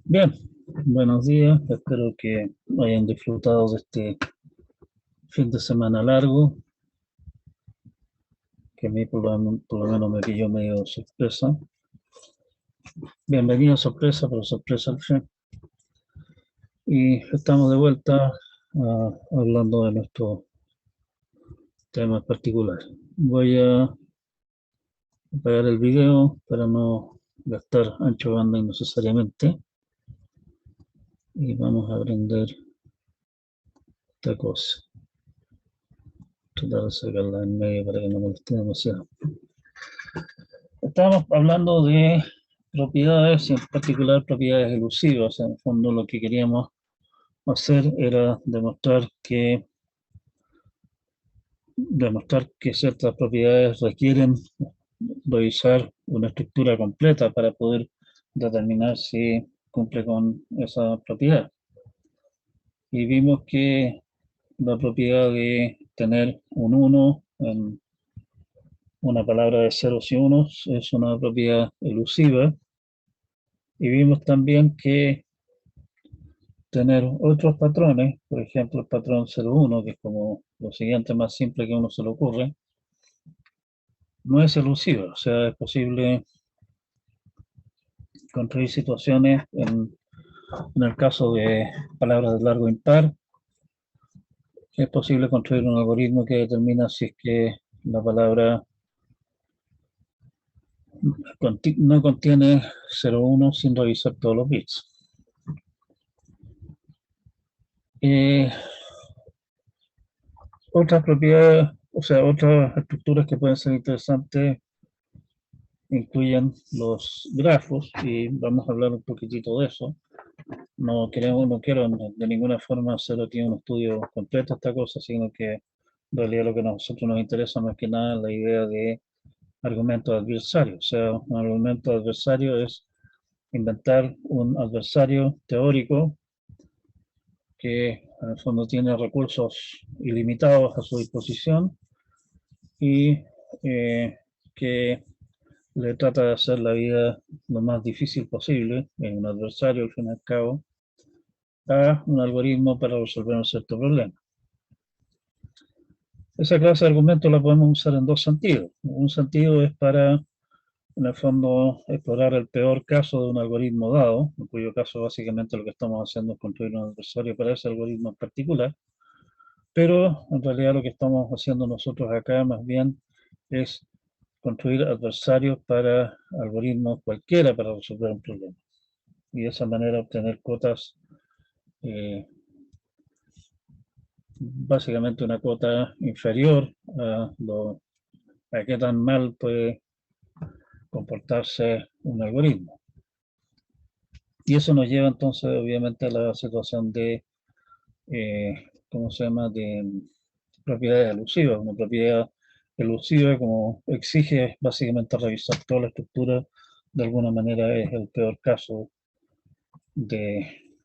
Bien, buenos días. Espero que hayan disfrutado de este fin de semana largo, que a mí por lo menos me pilló medio sorpresa. Bienvenido sorpresa, pero sorpresa al fin. Y estamos de vuelta hablando de nuestro tema particular. Voy a apagar el video para no gastar ancho banda innecesariamente. Y vamos a aprender esta cosa. Tratar de sacarla en medio para que no moleste demasiado. Estamos hablando de propiedades, y en particular propiedades elusivas. En el fondo lo que queríamos hacer era demostrar que ciertas propiedades requieren revisar una estructura completa para poder determinar si cumple con esa propiedad. Y vimos que la propiedad de tener un 1 en una palabra de ceros y unos es una propiedad elusiva. Y vimos también que tener otros patrones, por ejemplo el patrón 01, que es como lo siguiente más simple que a uno se le ocurre, no es elusivo. O sea, es posible construir situaciones en el caso de palabras de largo impar, es posible construir un algoritmo que determina si es que la palabra no contiene 01 sin revisar todos los bits. Eh, Otras propiedades, o sea, otras estructuras que pueden ser interesantes incluyen los grafos, y vamos a hablar un poquitito de eso. No quiero de ninguna forma hacer aquí un estudio completo de esta cosa, sino que en realidad lo que a nosotros nos interesa más que nada es la idea de argumento adversario. O sea, un argumento adversario es inventar un adversario teórico que en el fondo tiene recursos ilimitados a su disposición y que le trata de hacer la vida lo más difícil posible, en un adversario al fin y al cabo, a un algoritmo para resolver un cierto problema. Esa clase de argumentos la podemos usar en dos sentidos. Un sentido es para, en el fondo, explorar el peor caso de un algoritmo dado, en cuyo caso básicamente lo que estamos haciendo es construir un adversario para ese algoritmo en particular, pero en realidad lo que estamos haciendo nosotros acá más bien es construir adversarios para algoritmos cualquiera para resolver un problema. Y de esa manera obtener cotas, eh, básicamente una cota inferior a qué tan mal puede comportarse un algoritmo. Y eso nos lleva entonces obviamente a la situación de, ¿cómo se llama?, de propiedades elusivas. Una propiedad elusiva, como exige básicamente revisar toda la estructura, de alguna manera es el peor caso de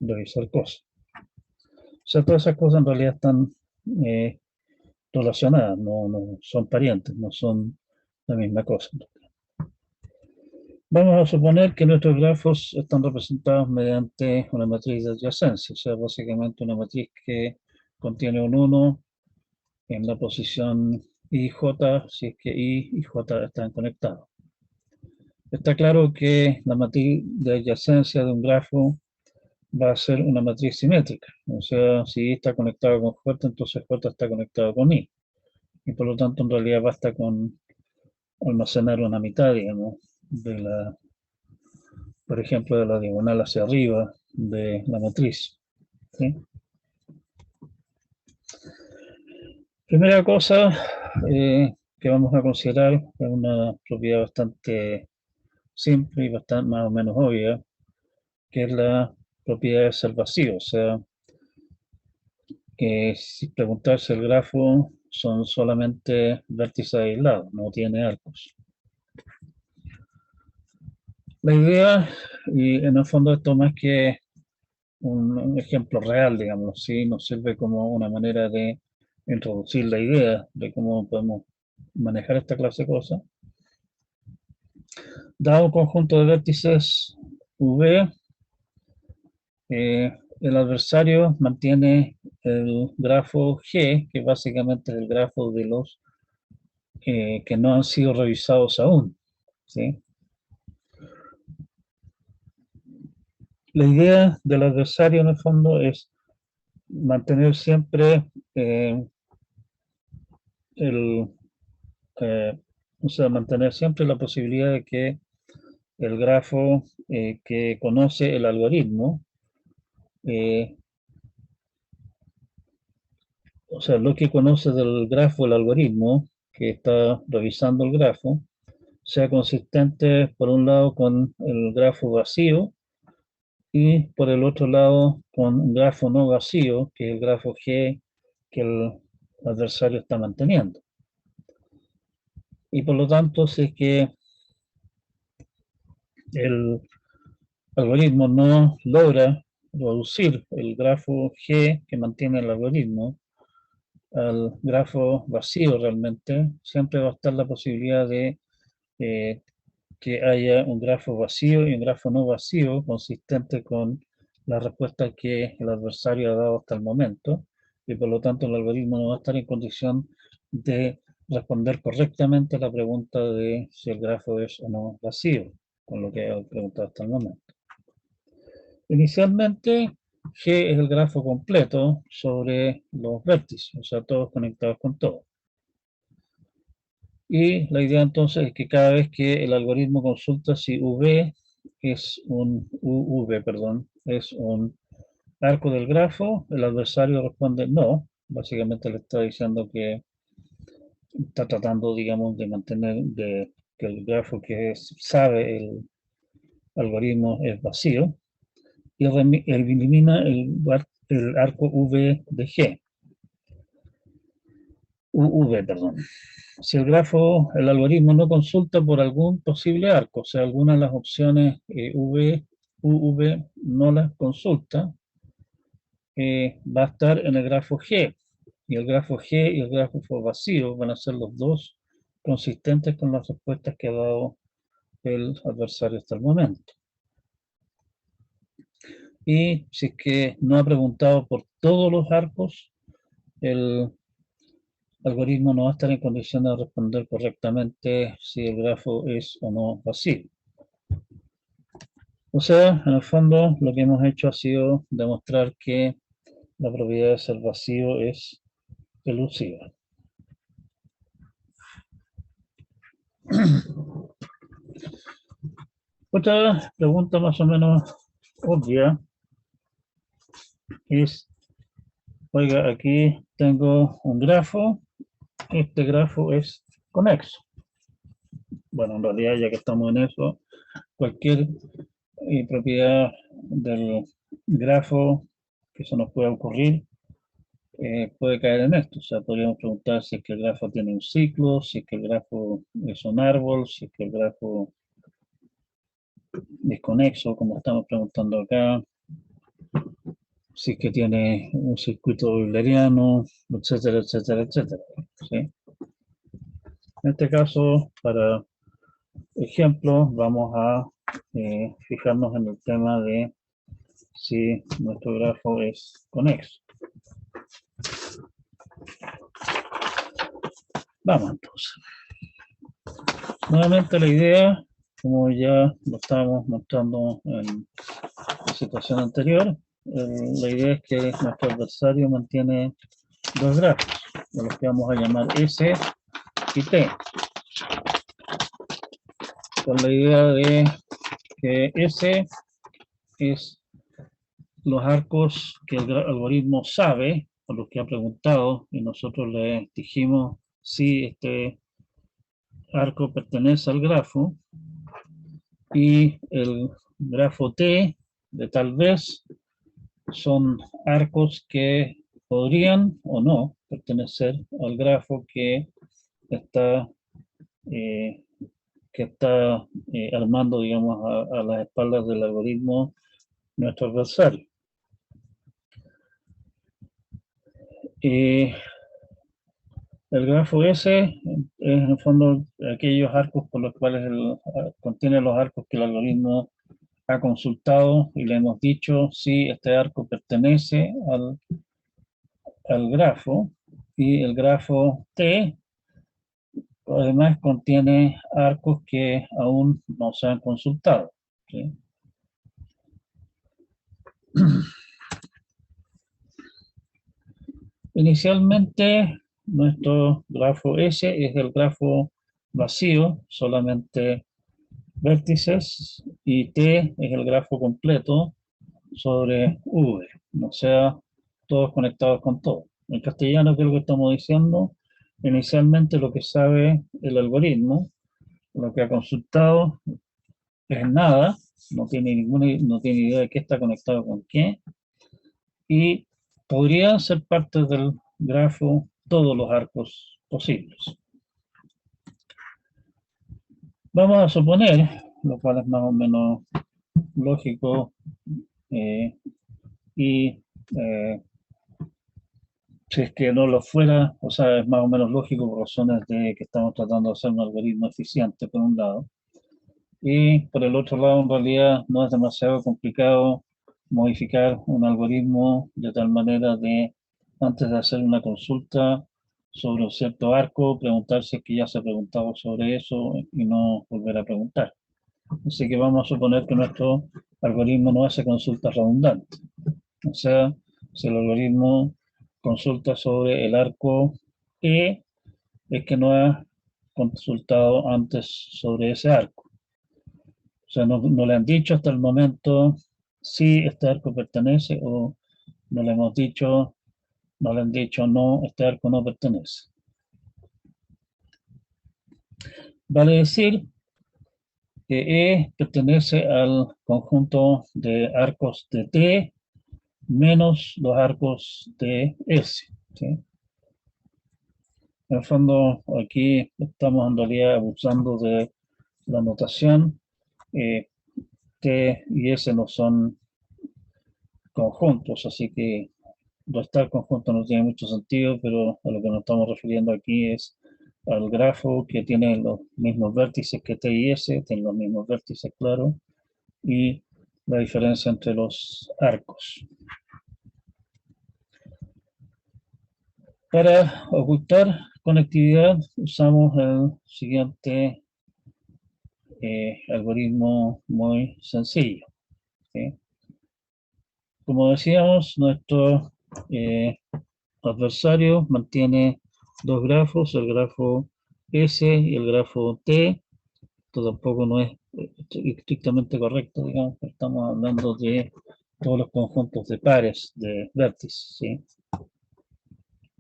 revisar cosas. O sea, todas esas cosas en realidad están eh, relacionadas, no son parientes, no son la misma cosa. Vamos a suponer que nuestros grafos están representados mediante una matriz de adyacencia, o sea, básicamente una matriz que contiene un 1 en la posición IJ, si es que I y J están conectados. Está claro que la matriz de adyacencia de un grafo va a ser una matriz simétrica. O sea, si I está conectado con J, entonces J está conectado con I. Y por lo tanto, en realidad basta con almacenar una mitad, digamos, por ejemplo, de la diagonal hacia arriba de la matriz. ¿Sí? Primera cosa que vamos a considerar es una propiedad bastante simple y bastante más o menos obvia, que es la propiedad de ser vacío. O sea, que si preguntarse el grafo son solamente vértices aislados, no tiene arcos. La idea, y en el fondo esto más que un ejemplo real, digamos, ¿sí? Nos sirve como una manera de introducir la idea de cómo podemos manejar esta clase de cosas. Dado un conjunto de vértices V, El adversario mantiene el grafo G, que básicamente es el grafo de los que no han sido revisados aún, ¿sí? La idea del adversario en el fondo es mantener siempre el, eh, o sea, mantener siempre la posibilidad de que el grafo que conoce el algoritmo, eh, o sea, lo que conoce del grafo el algoritmo que está revisando el grafo, sea consistente por un lado con el grafo vacío y por el otro lado con un grafo no vacío, que es el grafo G que el adversario está manteniendo. Y por lo tanto, si es que el algoritmo no logra reducir el grafo G que mantiene el algoritmo al grafo vacío realmente, siempre va a estar la posibilidad de eh, que haya un grafo vacío y un grafo no vacío consistente con la respuesta que el adversario ha dado hasta el momento, y por lo tanto el algoritmo no va a estar en condición de responder correctamente a la pregunta de si el grafo es o no vacío, con lo que he preguntado hasta el momento. Inicialmente, G es el grafo completo sobre los vértices, o sea, todos conectados con todos. Y la idea entonces es que cada vez que el algoritmo consulta si V es un UV, perdón, es un arco del grafo, el adversario responde no. Básicamente le está diciendo que está tratando, digamos, de mantener que el grafo que sabe el algoritmo es vacío y elimina el arco V de G. UV, perdón. Si el grafo, el algoritmo no consulta por algún posible arco, o sea, alguna de las opciones UV no las consulta, va a estar en el grafo G. Y el grafo G y el grafo vacío van a ser los dos consistentes con las respuestas que ha dado el adversario hasta el momento. Y si es que no ha preguntado por todos los arcos, el algoritmo no va a estar en condición de responder correctamente si el grafo es o no vacío. O sea, en el fondo lo que hemos hecho ha sido demostrar que la propiedad de ser vacío es elusiva. Otra pregunta más o menos obvia es, oiga, aquí tengo un grafo, este grafo es conexo. Bueno, en realidad ya que estamos en eso, cualquier propiedad del grafo que se nos pueda ocurrir puede caer en esto. O sea, podríamos preguntar si es que el grafo tiene un ciclo, si es que el grafo es un árbol, si es que el grafo es conexo, como estamos preguntando acá, si es que tiene un circuito euleriano, etcétera, etcétera, etcétera. ¿Sí? En este caso, para ejemplo, vamos a fijarnos en el tema de si nuestro grafo es conexo. Vamos entonces. Nuevamente la idea, como ya lo estábamos mostrando en la situación anterior, la idea es que nuestro adversario mantiene dos grafos, de los que vamos a llamar S y T, con la idea de que S es los arcos que el algoritmo sabe, por los que ha preguntado, y nosotros le dijimos si este arco pertenece al grafo, y el grafo T de tal vez son arcos que podrían o no pertenecer al grafo está, eh, que está armando, digamos, a las espaldas del algoritmo nuestro adversario. El grafo S es en el fondo aquellos arcos por los cuales contiene los arcos que el algoritmo ha consultado y le hemos dicho si este arco pertenece al grafo, y el grafo T además contiene arcos que aún no se han consultado, ¿sí? Inicialmente, nuestro grafo S es el grafo vacío, solamente vértices, y T es el grafo completo sobre V, o sea, todos conectados con todos. En castellano, ¿qué es lo que estamos diciendo? Inicialmente lo que sabe el algoritmo, lo que ha consultado es nada, no tiene idea de qué está conectado con qué, y podrían ser parte del grafo todos los arcos posibles. Vamos a suponer, lo cual es más o menos lógico, eh, y si es que no lo fuera, o sea, es más o menos lógico por razones de que estamos tratando de hacer un algoritmo eficiente por un lado, y por el otro lado, en realidad, no es demasiado complicado modificar un algoritmo de tal manera de, antes de hacer una consulta sobre un cierto arco, preguntarse que ya se ha preguntado sobre eso y no volver a preguntar. Así que vamos a suponer que nuestro algoritmo no hace consultas redundantes. O sea, si el algoritmo consulta sobre el arco E, es que no ha consultado antes sobre ese arco. O sea, no le han dicho hasta el momento si este arco pertenece, o no le hemos dicho, no le han dicho no, este arco no pertenece. Vale decir que E pertenece al conjunto de arcos de T menos los arcos de S, ¿sí? En el fondo, aquí estamos en realidad abusando de la notación. T y S no son conjuntos, así que restar conjuntos no tiene mucho sentido, pero a lo que nos estamos refiriendo aquí es al grafo que tiene los mismos vértices que T y S, tiene los mismos vértices, claro, y la diferencia entre los arcos. Para ocultar conectividad usamos el siguiente algoritmo muy sencillo, ¿sí? Como decíamos, nuestro eh, adversario mantiene dos grafos, el grafo S y el grafo T. Esto tampoco no es estrictamente correcto, digamos, estamos hablando de todos los conjuntos de pares de vértices, ¿sí?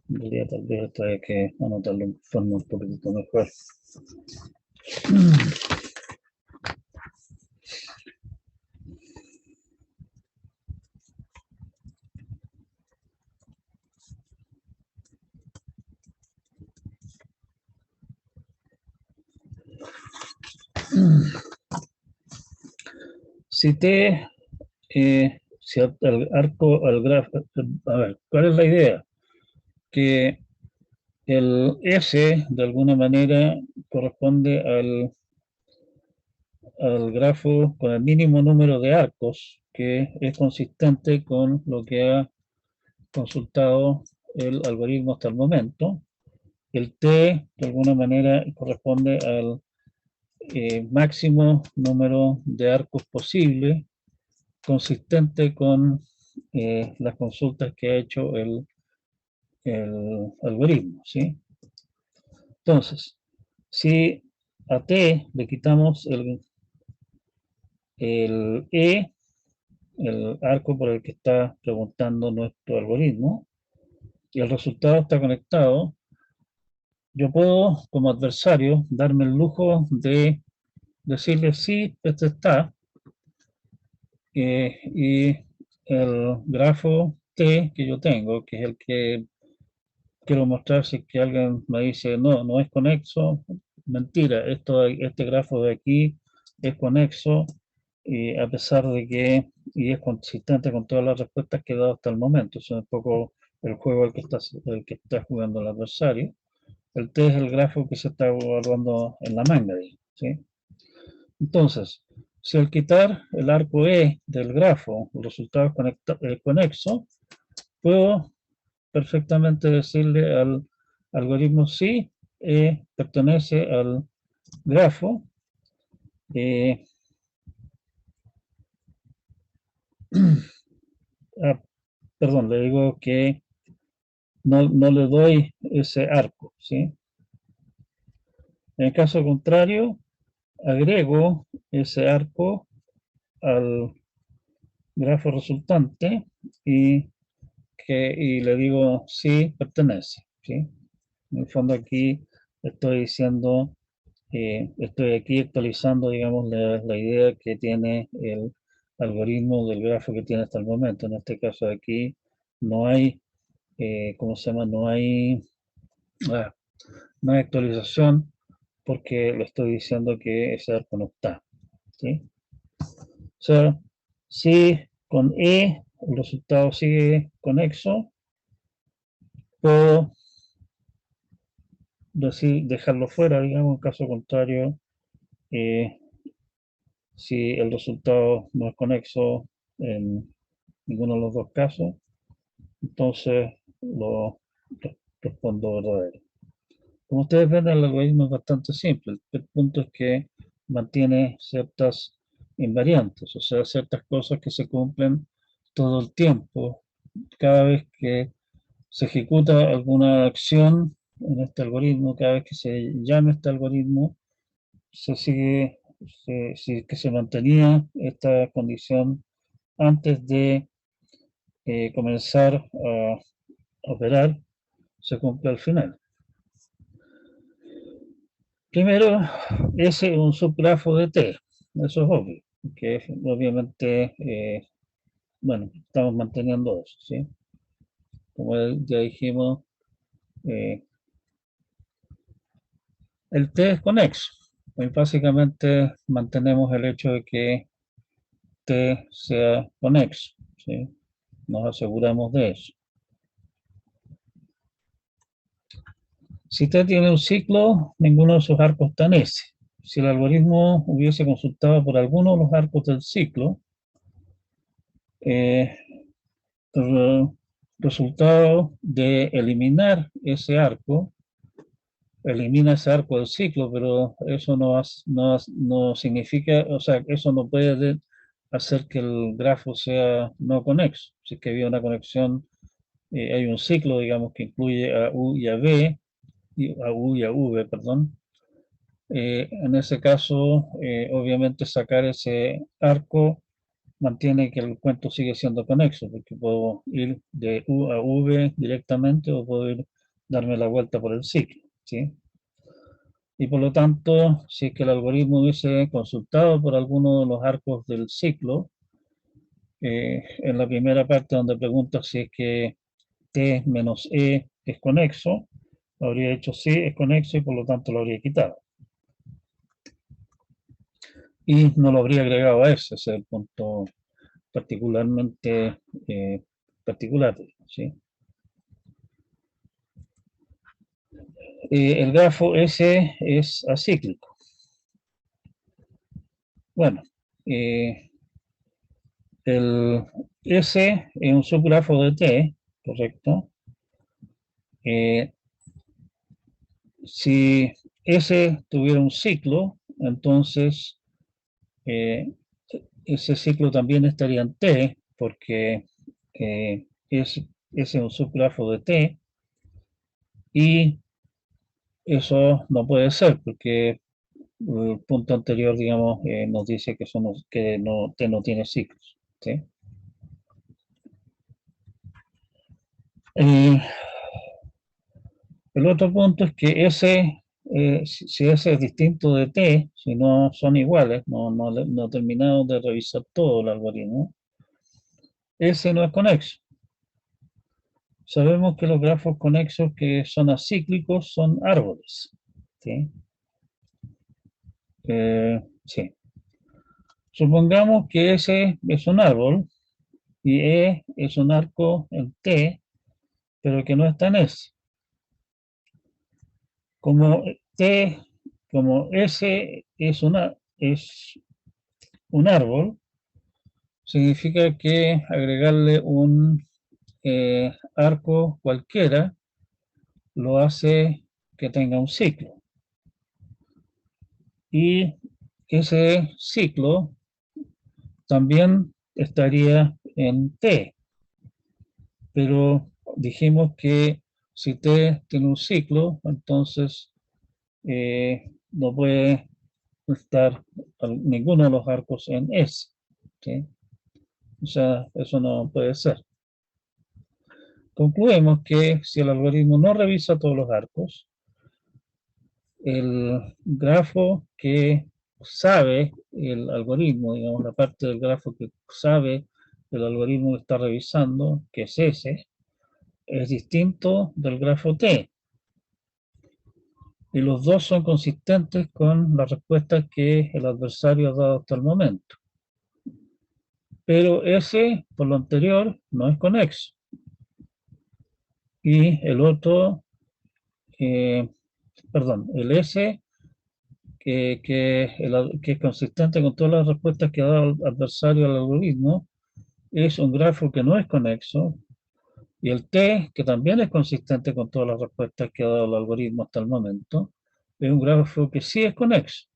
En realidad, tal vez esto hay que anotarlo en forma un poquito mejor. Si T, si el arco, el grafo, a ver, ¿cuál es la idea? Que el S de alguna manera corresponde al grafo con el mínimo número de arcos, que es consistente con lo que ha consultado el algoritmo hasta el momento. El T de alguna manera corresponde al máximo número de arcos posible, consistente con las consultas que ha hecho el algoritmo, ¿sí? Entonces, si a T le quitamos el E, el arco por el que está preguntando nuestro algoritmo, y el resultado está conectado, yo puedo, como adversario, darme el lujo de decirle sí, este está, y el grafo T que yo tengo, que es el que quiero mostrar, si es que alguien me dice, no, no es conexo, mentira, este grafo de aquí es conexo, a pesar de que, y es consistente con todas las respuestas que he dado hasta el momento. Eso es un poco el juego el que está jugando el adversario. El T es el grafo que se está evaluando en la manga, ¿sí? Entonces, Si al quitar el arco E del grafo, el resultado es conexo, puedo perfectamente decirle al algoritmo si E pertenece al grafo, eh, ah, perdón, le digo que no le doy ese arco, ¿sí? En el caso contrario, agrego ese arco al grafo resultante y, y le digo si pertenece, ¿sí? En el fondo aquí estoy diciendo, estoy aquí actualizando, digamos, la idea que tiene el algoritmo del grafo que tiene hasta el momento. En este caso de aquí no hay, ¿cómo se llama? Ah, no hay actualización porque le estoy diciendo que ese arco no está, ¿sí? O sea, si con E el resultado sigue conexo, puedo decir, dejarlo fuera, digamos, en caso contrario, eh, si el resultado no es conexo en ninguno de los dos casos, entonces lo respondo verdadero. Como ustedes ven, el algoritmo es bastante simple. El punto es que mantiene ciertas invariantes, o sea, ciertas cosas que se cumplen todo el tiempo. Cada vez que se ejecuta alguna acción en este algoritmo, cada vez que se llama este algoritmo, se sigue, que se mantenía esta condición antes de comenzar a operar, se cumple al final. Primero, ese es un subgrafo de T, eso es obvio, que obviamente, bueno, estamos manteniendo eso, ¿sí? Como ya dijimos, eh, el T es conexo, pues básicamente mantenemos el hecho de que T sea conexo, ¿sí? Nos aseguramos de eso. Si T tiene un ciclo, ninguno de sus arcos está en S. Si el algoritmo hubiese consultado por alguno de los arcos del ciclo, eh, el resultado de eliminar ese arco, elimina ese arco del ciclo, pero eso no significa, o sea, eso no puede hacer que el grafo sea no conexo. Si es que había una conexión, hay un ciclo, digamos, que incluye a U y a B, a U y a V, perdón. En ese caso, obviamente sacar ese arco mantiene que el cuento sigue siendo conexo, porque puedo ir de U a V directamente o puedo ir, darme la vuelta por el ciclo, ¿sí? Y por lo tanto, si es que el algoritmo hubiese consultado por alguno de los arcos del ciclo, en la primera parte donde pregunta si es que T menos E es conexo, habría dicho sí, es conexo y por lo tanto lo habría quitado. Y no lo habría agregado a ese es el punto particularmente particular, ¿sí? El grafo S es acíclico. Bueno, el S es un subgrafo de T, ¿correcto? Si S tuviera un ciclo, entonces ese ciclo también estaría en T, porque es un subgrafo de T, y eso no puede ser, porque el punto anterior, digamos, nos dice que, que no, T no tiene ciclos, ¿sí? Eh, el otro punto es que si S es distinto de T, si no son iguales, no terminamos de revisar todo el algoritmo, S no es conexo. Sabemos que los grafos conexos que son acíclicos son árboles, ¿sí? Sí. Supongamos que S es un árbol y E es un arco en T, pero que no está en S. Como T, como S es un árbol, significa que agregarle un arco cualquiera lo hace que tenga un ciclo. Y ese ciclo también estaría en T, pero dijimos que si T tiene un ciclo, entonces no puede estar ninguno de los arcos en S. ¿Sí? O sea, eso no puede ser. Concluimos que si el algoritmo no revisa todos los arcos, el grafo que sabe el algoritmo, digamos, la parte del grafo que sabe el algoritmo que está revisando, que es ese, es distinto del grafo T. Y los dos son consistentes con las respuestas que el adversario ha dado hasta el momento. Pero ese, por lo anterior, no es conexo. Y el otro, perdón, el S, que es consistente con todas las respuestas que ha dado el adversario al algoritmo, es un grafo que no es conexo. Y el T, que también es consistente con todas las respuestas que ha dado el algoritmo hasta el momento, es un grafo que sí es conexo.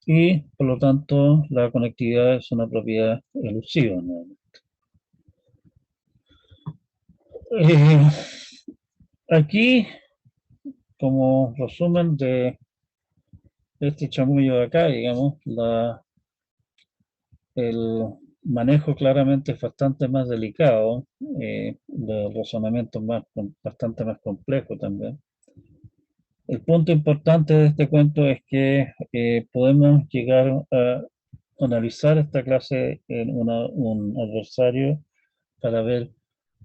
Y por lo tanto, la conectividad es una propiedad elusiva, ¿no? Aquí, como resumen de este chamullo de acá, digamos, el manejo claramente es bastante más delicado, el razonamiento bastante más complejo también. El punto importante de este cuento es que podemos llegar a analizar esta clase en un adversario para ver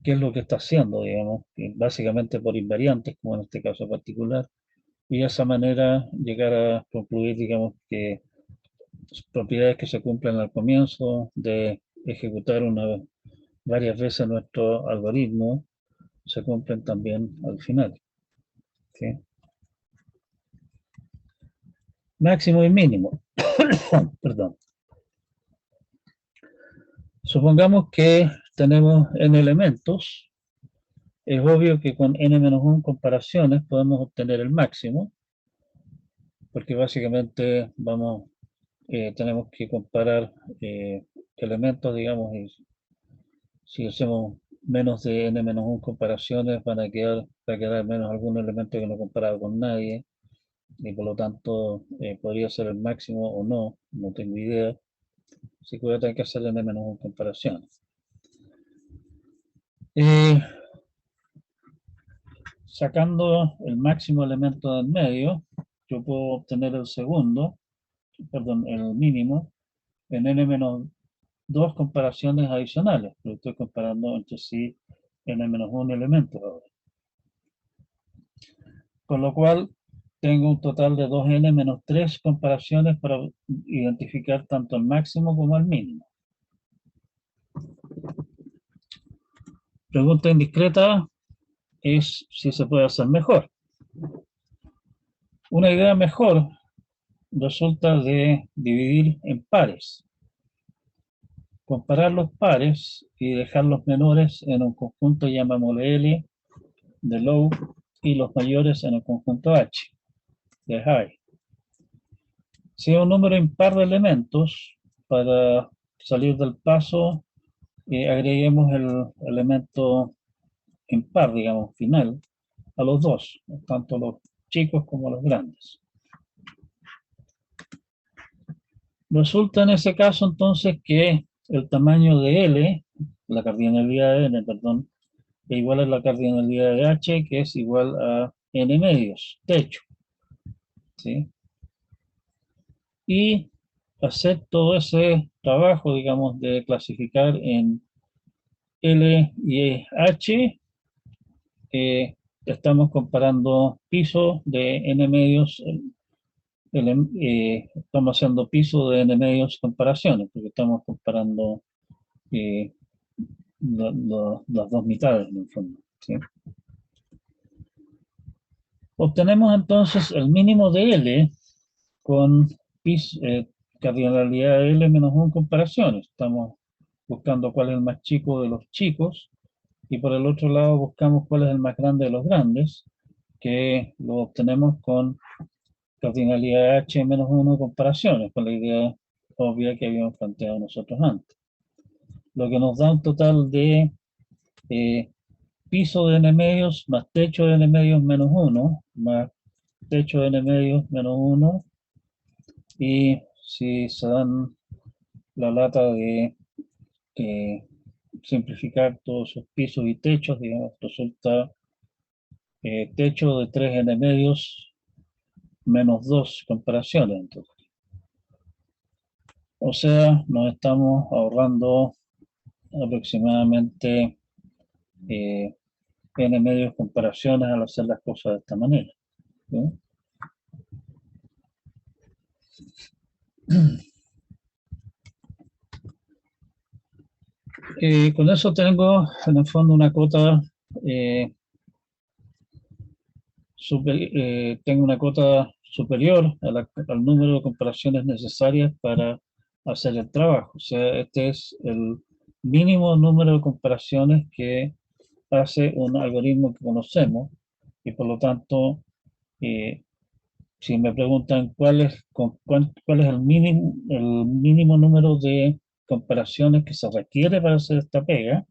qué es lo que está haciendo, digamos, básicamente por invariantes, como en este caso particular, y de esa manera llegar a concluir, digamos, que propiedades que se cumplen al comienzo de ejecutar varias veces nuestro algoritmo se cumplen también al final. ¿Sí? Máximo y mínimo. Perdón. Supongamos que tenemos n elementos. Es obvio que con n-1 comparaciones podemos obtener el máximo, porque básicamente tenemos que comparar elementos, digamos, y si hacemos menos de n-1 comparaciones va a quedar menos algún elemento que no he comparado con nadie, y por lo tanto podría ser el máximo o no, no tengo idea. Así que voy a tener que hacer n-1 comparaciones. Sacando el máximo elemento del medio, yo puedo obtener el mínimo, en n-2 comparaciones adicionales, pero estoy comparando entre sí n-1 elementos ahora. Con lo cual, tengo un total de 2n-3 comparaciones para identificar tanto el máximo como el mínimo. Pregunta indiscreta es si se puede hacer mejor. Una idea mejor resulta de dividir en pares. Comparar los pares y dejar los menores en un conjunto, llamémosle L, de low, y los mayores en el conjunto H, de high. Si hay un número impar de elementos, para salir del paso, agreguemos el elemento impar, digamos, final, a los dos, tanto los chicos como los grandes. Resulta en ese caso entonces que el tamaño de L, la cardinalidad de N, perdón, es igual a la cardinalidad de H, que es igual a N medios, techo. ¿Sí? Y hacer todo ese trabajo, digamos, de clasificar en L y H, estamos comparando piso de N medios, estamos haciendo piso de N medios comparaciones, porque estamos comparando las dos mitades, en el fondo. ¿Sí? Obtenemos entonces el mínimo de L con cardinalidad de L menos 1 comparaciones. Estamos buscando cuál es el más chico de los chicos y por el otro lado buscamos cuál es el más grande de los grandes, que lo obtenemos con cardinalidad H menos 1 comparaciones, con la idea obvia que habíamos planteado nosotros antes. Lo que nos da un total de piso de n medios más techo de n medios menos 1, más techo de n medios menos 1, y si se dan la lata de simplificar todos sus pisos y techos, digamos, resulta techo de 3 n medios menos 2 comparaciones. Entonces. O sea, nos estamos ahorrando aproximadamente n medios comparaciones al hacer las cosas de esta manera. ¿Sí? Con eso tengo en el fondo una cota tengo una cota superior al número de comparaciones necesarias para hacer el trabajo. O sea, este es el mínimo número de comparaciones que hace un algoritmo que conocemos y por lo tanto, si me preguntan cuál es el mínimo número de comparaciones que se requiere para hacer esta pega,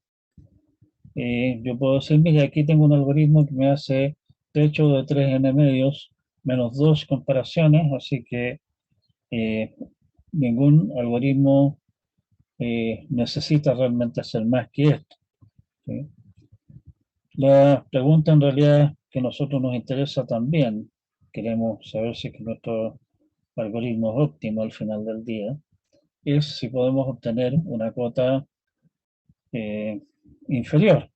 yo puedo decir, mira, aquí tengo un algoritmo que me hace techo de 3 n medios menos 2 comparaciones, así que ningún algoritmo necesita realmente hacer más que esto. ¿Sí? La pregunta en realidad que a nosotros nos interesa también, queremos saber si es que nuestro algoritmo es óptimo al final del día, es si podemos obtener una cuota inferior.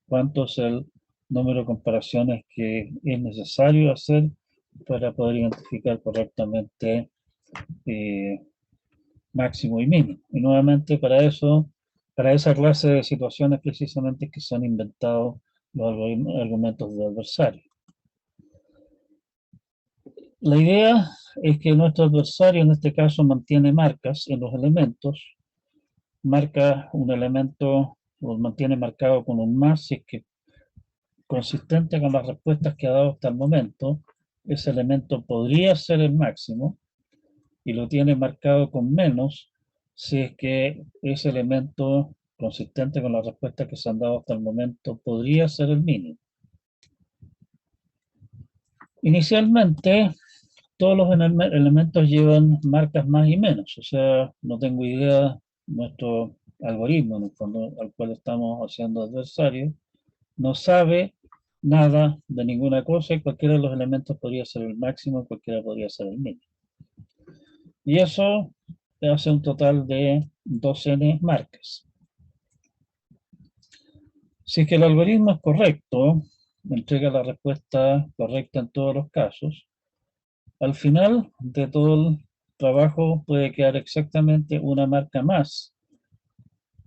¿Cuánto es el número de comparaciones que es necesario hacer para poder identificar correctamente máximo y mínimo? Y nuevamente para eso, para esa clase de situaciones precisamente que se han inventado los argumentos de adversario. La idea es que nuestro adversario en este caso mantiene marcas en los elementos, marca un elemento, lo mantiene marcado con un más si es que consistente con las respuestas que ha dado hasta el momento, ese elemento podría ser el máximo y lo tiene marcado con menos si es que ese elemento consistente con las respuestas que se han dado hasta el momento podría ser el mínimo. Inicialmente, todos los elementos llevan marcas más y menos, o sea, no tengo idea, nuestro algoritmo, en el fondo, al cual estamos haciendo adversario, no sabe nada de ninguna cosa y cualquiera de los elementos podría ser el máximo, cualquiera podría ser el mínimo. Y eso hace un total de 2n marcas. Si es que el algoritmo es correcto, entrega la respuesta correcta en todos los casos, al final de todo el trabajo puede quedar exactamente una marca más.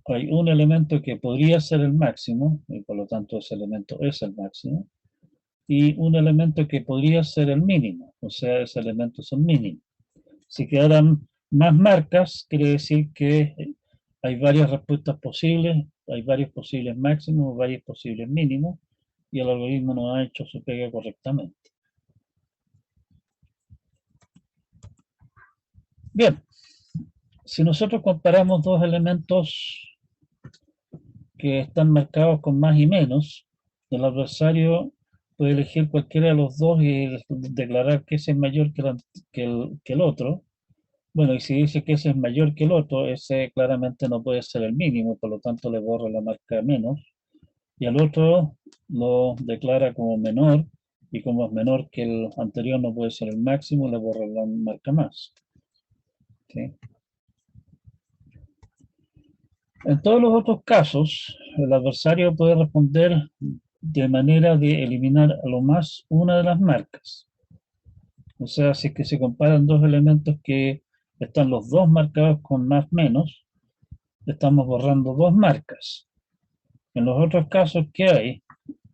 Hay un elemento que podría ser el máximo, y por lo tanto ese elemento es el máximo, y un elemento que podría ser el mínimo, o sea, ese elemento es el mínimo. Si quedaran más marcas, quiere decir que hay varias respuestas posibles, hay varios posibles máximos, varios posibles mínimos, y el algoritmo no ha hecho su pega correctamente. Bien, si nosotros comparamos dos elementos que están marcados con más y menos, el adversario puede elegir cualquiera de los dos y declarar que ese es mayor que el otro. Bueno, y si dice que ese es mayor que el otro, ese claramente no puede ser el mínimo, por lo tanto le borra la marca menos. Y al otro lo declara como menor, y como es menor que el anterior no puede ser el máximo, le borra la marca más. ¿Sí? En todos los otros casos, el adversario puede responder de manera de eliminar a lo más una de las marcas. O sea, si es que se comparan dos elementos que están los dos marcados con más menos, estamos borrando dos marcas. En los otros casos que hay,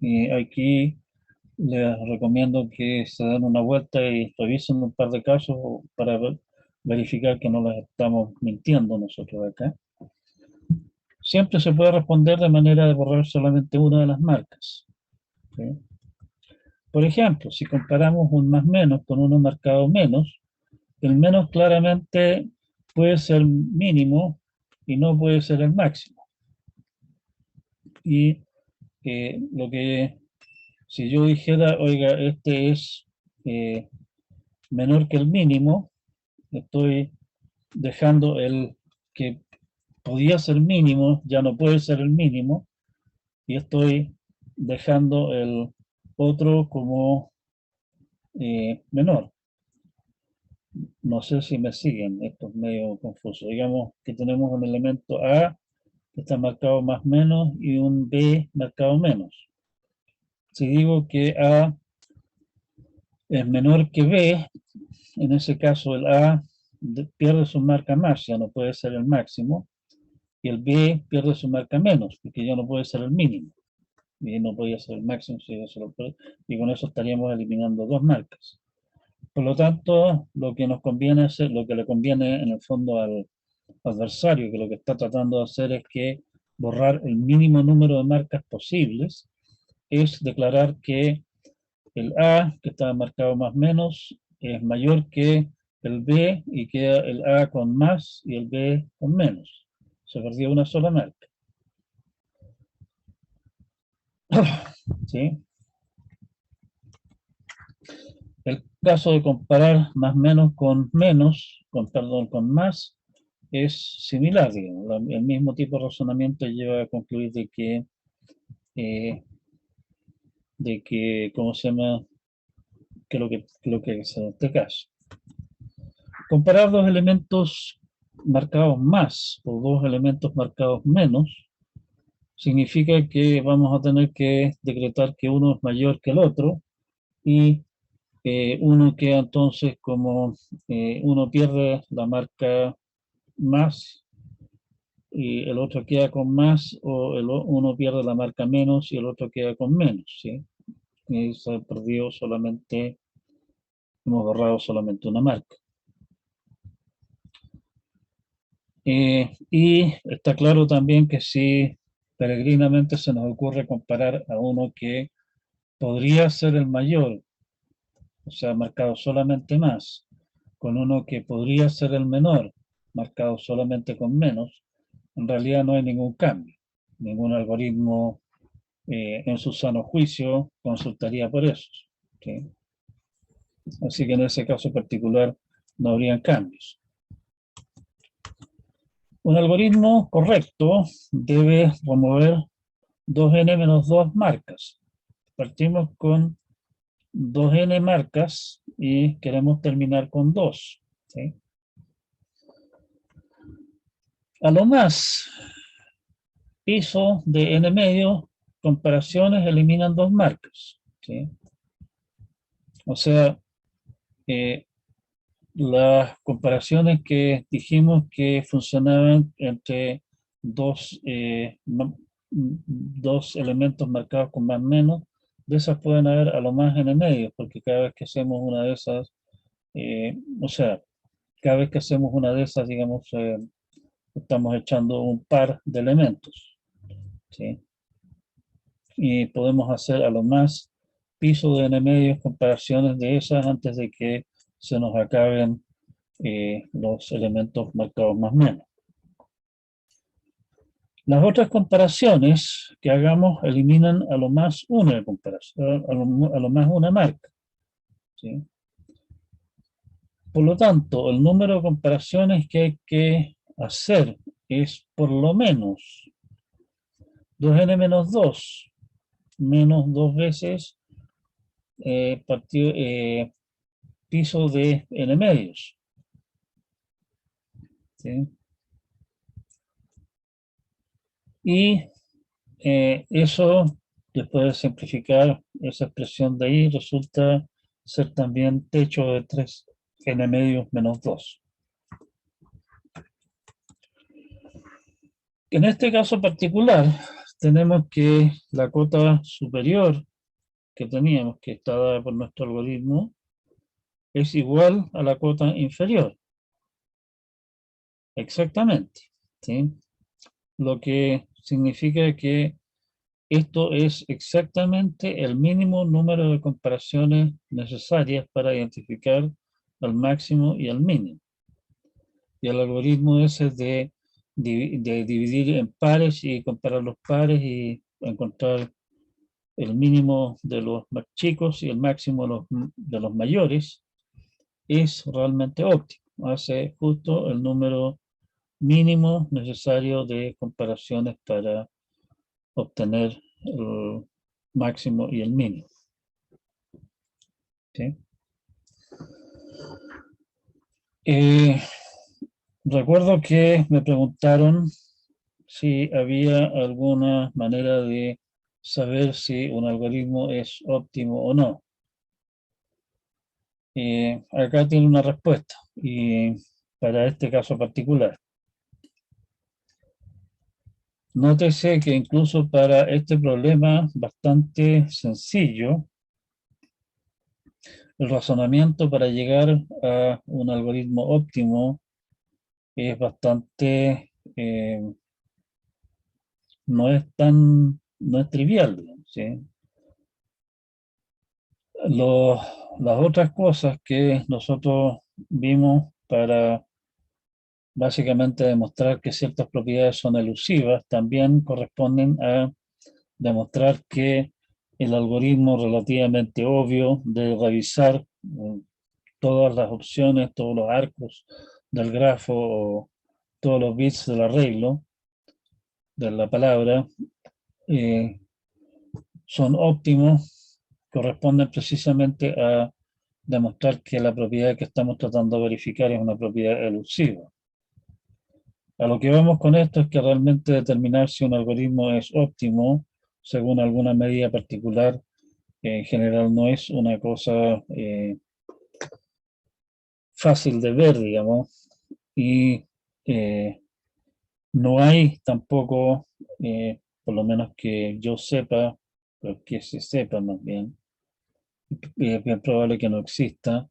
y aquí les recomiendo que se den una vuelta y revisen un par de casos para ver verificar que no las estamos mintiendo nosotros acá. Siempre se puede responder de manera de borrar solamente una de las marcas. ¿Sí? Por ejemplo, si comparamos un más menos con uno marcado menos, el menos claramente puede ser mínimo y no puede ser el máximo. Y lo que, si yo dijera, oiga, este es menor que el mínimo, estoy dejando el que podía ser mínimo, ya no puede ser el mínimo, y estoy dejando el otro como menor. No sé si me siguen, esto es medio confuso. Digamos que tenemos un elemento A que está marcado más menos y un B marcado menos. Si digo que A es menor que B, en ese caso el A pierde su marca más, ya no puede ser el máximo, y el B pierde su marca menos, porque ya no puede ser el mínimo, y no podía ser el máximo, y con eso estaríamos eliminando dos marcas. Por lo tanto, lo que nos conviene hacer, lo que le conviene en el fondo al adversario, que lo que está tratando de hacer es que borrar el mínimo número de marcas posibles, es declarar que el A, que está marcado más menos, es mayor que el B y queda el A con más y el B con menos. Se perdió una sola marca. ¿Sí? El caso de comparar más menos con menos, perdón, con más, es similar, digamos. El mismo tipo de razonamiento lleva a concluir ¿cómo se llama? Que lo que es en este caso. Comparar dos elementos marcados más o dos elementos marcados menos significa que vamos a tener que decretar que uno es mayor que el otro y uno queda entonces como uno pierde la marca más y el otro queda con más o uno pierde la marca menos y el otro queda con menos, ¿sí? Y se perdió solamente, hemos borrado solamente una marca. Y está claro también que si peregrinamente se nos ocurre comparar a uno que podría ser el mayor, o sea, marcado solamente más, con uno que podría ser el menor, marcado solamente con menos, en realidad no hay ningún cambio. Ningún algoritmo en su sano juicio consultaría por eso. ¿Sí? Así que en ese caso particular no habrían cambios. Un algoritmo correcto debe remover 2n menos 2 marcas. Partimos con 2n marcas y queremos terminar con 2. ¿Sí? A lo más, piso de n medio, comparaciones eliminan 2 marcas. ¿Sí? O sea, las comparaciones que dijimos que funcionaban entre dos, dos elementos marcados con más menos, de esas pueden haber a lo más n medio, porque cada vez que hacemos una de esas, o sea, cada vez que hacemos una de esas, digamos, estamos echando un par de elementos, ¿sí? Y podemos hacer a lo más piso de n medios comparaciones de esas antes de que se nos acaben los elementos marcados más menos. Las otras comparaciones que hagamos eliminan a lo más una comparación, a lo más una marca. ¿Sí? Por lo tanto, el número de comparaciones que hay que hacer es por lo menos 2n menos 2, menos 2 veces piso de n medios. ¿Sí? Y eso, después de simplificar esa expresión de ahí, resulta ser también techo de 3n medios menos 2. En este caso particular, tenemos que la cota superior que teníamos, que está dada por nuestro algoritmo, es igual a la cota inferior. Exactamente, ¿sí? Lo que significa que esto es exactamente el mínimo número de comparaciones necesarias para identificar al máximo y al mínimo. Y el algoritmo ese es de dividir en pares y comparar los pares y encontrar el mínimo de los más chicos y el máximo de los mayores, es realmente óptimo. Hace justo el número mínimo necesario de comparaciones para obtener el máximo y el mínimo. ¿Sí? Recuerdo que me preguntaron si había alguna manera de saber si un algoritmo es óptimo o no. Acá tiene una respuesta y para este caso particular. Nótese que incluso para este problema bastante sencillo, el razonamiento para llegar a un algoritmo óptimo es bastante, no es trivial, ¿sí? Las otras cosas que nosotros vimos para básicamente demostrar que ciertas propiedades son elusivas también corresponden a demostrar que el algoritmo relativamente obvio de revisar todas las opciones, todos los arcos del grafo o todos los bits del arreglo de la palabra eh, son óptimos, corresponden precisamente a demostrar que la propiedad que estamos tratando de verificar es una propiedad elusiva. A lo que vamos con esto es que realmente determinar si un algoritmo es óptimo según alguna medida particular en general no es una cosa fácil de ver, digamos, y eh, no hay tampoco, por lo menos que yo sepa, o que se sepa más bien, es bien probable que no exista